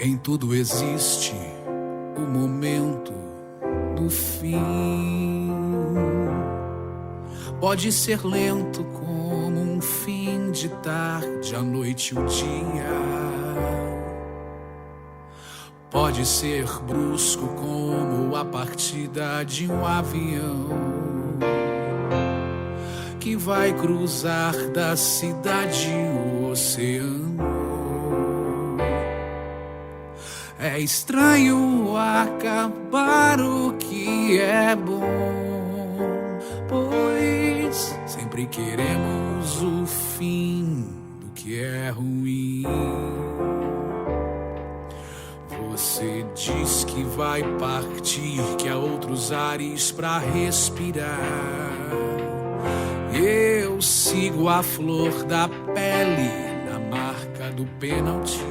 Em tudo existe o momento do fim. Pode ser lento como um fim de tarde, a noite e o dia. Pode ser brusco como a partida de um avião que vai cruzar da cidade o oceano. É estranho acabar o que é bom, pois sempre queremos o fim do que é ruim. Você diz que vai partir, que há outros ares pra respirar. Eu sigo a flor da pele na marca do pênalti.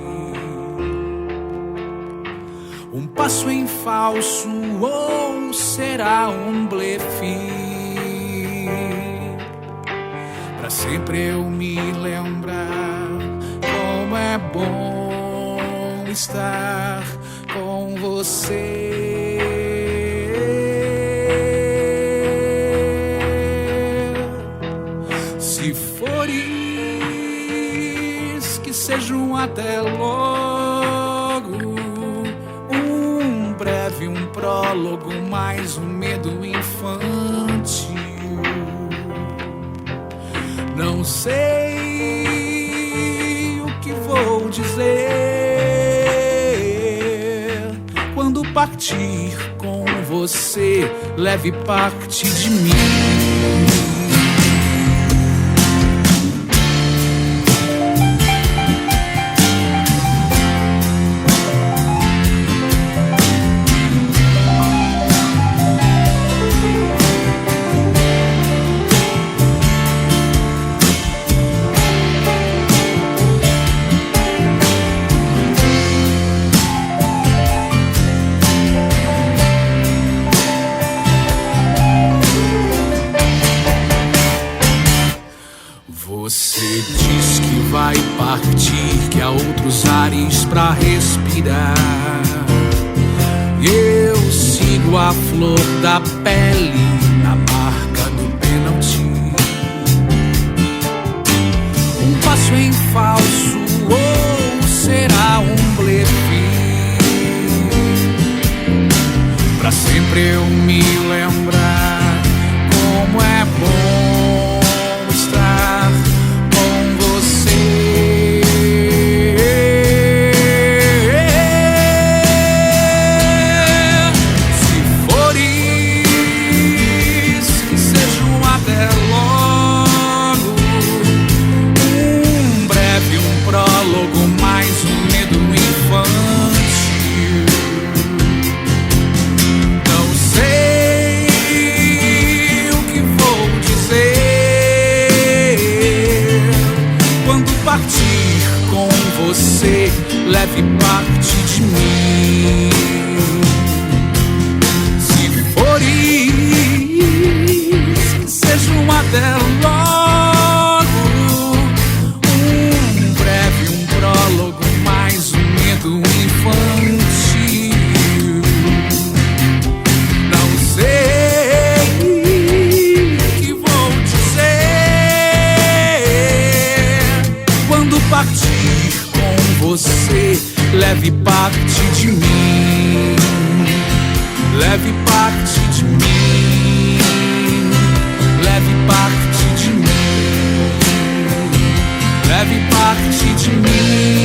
Um passo em falso ou será um blefe? Pra sempre eu me lembrar como é bom estar com você. Se for isso, que seja um até logo. Um prólogo, mais um medo infantil. Não sei o que vou dizer. Quando partir com você, leve parte de mim. Você diz que vai partir, que há outros ares pra respirar. Eu sigo a flor da pele na marca do pênalti. Um passo em falso ou será um blefe? Pra sempre eu me lembrar como é bom estar com você. Se for isso, que seja um até logo. Um breve, um prólogo, mais um medo infantil. Não sei o que vou dizer. Quando partir com você, leve parte de mim. Se for isso, que seja um até logo. Um breve, um prólogo, mais um medo infantil. Não sei o que vou dizer. Quando partir com você, leve parte de mim. Leve parte de mim. Leve parte de mim. Leve parte de mim.